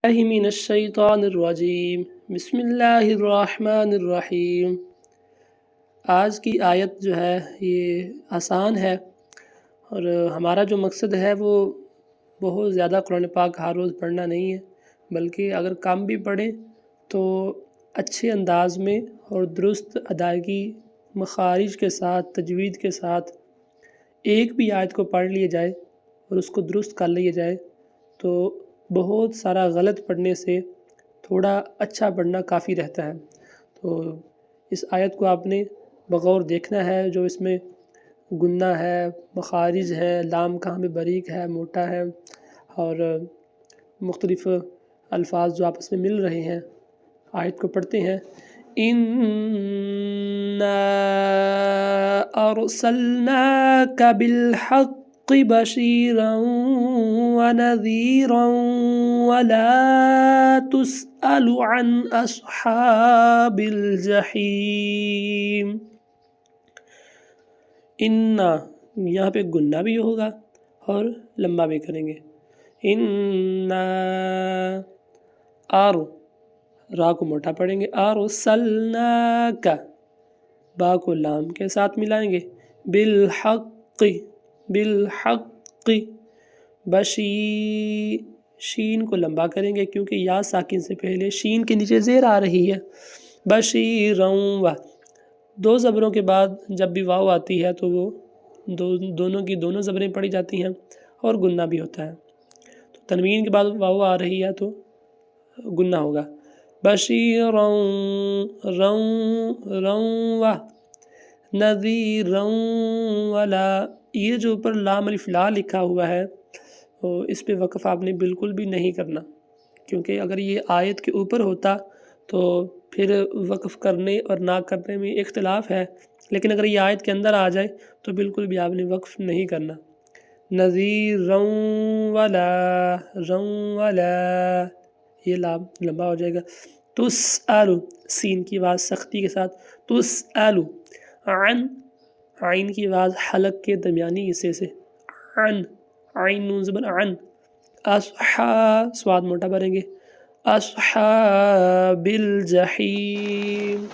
باللہ من الشیطان الرجیم بسم اللہ الرحمن الرحیم۔ آج کی آیت جو ہے یہ آسان ہے، اور ہمارا جو مقصد ہے وہ بہت زیادہ قرآن پاک ہر روز پڑھنا نہیں ہے، بلکہ اگر کم بھی پڑھیں تو اچھے انداز میں اور درست ادائیگی، مخارج کے ساتھ، تجوید کے ساتھ ایک بھی آیت کو پڑھ لیا جائے اور اس کو درست کر لیا جائے تو بہت سارا غلط پڑھنے سے تھوڑا اچھا پڑھنا کافی رہتا ہے۔ تو اس آیت کو آپ نے بغور دیکھنا ہے، جو اس میں گنہ ہے، مخارج ہے، لام کہاں میں باریک ہے، موٹا ہے، اور مختلف الفاظ جو آپس میں مل رہے ہیں۔ آیت کو پڑھتے ہیں۔ اِنَّا أَرْسَلْنَاكَ بِالْحَقِّ بَشِيرًا وَنَذِيرًا وَلَا تُسْأَلُ عَنْ أَصْحَابِ الْجَحِيمِ۔ اِنَّا یہاں پہ گنہ بھی ہوگا اور لمبا بھی کریں گے۔ اِنَّا را کو موٹا پڑھیں گے، أَرْسَلْنَاكَ، با کو لام کے ساتھ ملائیں گے، بالحق، بالحق، شین کو لمبا کریں گے کیونکہ یا ساکن سے پہلے شین کے نیچے زیر آ رہی ہے۔ بشیرًا، دو زبروں کے بعد جب بھی واو آتی ہے تو وہ دونوں کی دونوں زبریں پڑھی جاتی ہیں اور گنہ بھی ہوتا ہے۔ تو تنوین کے بعد واو آ رہی ہے تو گنہ ہوگا۔ بشیرًا، رَوْا، نذیرًا ولا، یہ جو اوپر لام الف لا لکھا ہوا ہے تو اس پہ وقف آپ نے بالکل بھی نہیں کرنا، کیونکہ اگر یہ آیت کے اوپر ہوتا تو پھر وقف کرنے اور نہ کرنے میں اختلاف ہے، لیکن اگر یہ آیت کے اندر آ جائے تو بالکل بھی آپ نے وقف نہیں کرنا۔ نذیرًا ولا، یہ لام لمبا ہو جائے گا۔ تسأل، سین کی آواز سختی کے ساتھ، تسأل، عن، عین کی آواز حلق کے درمیانی حصے سے، عن، عین نون زبر عن، صاد موٹا بھریں گے، اصحاب الجحیم۔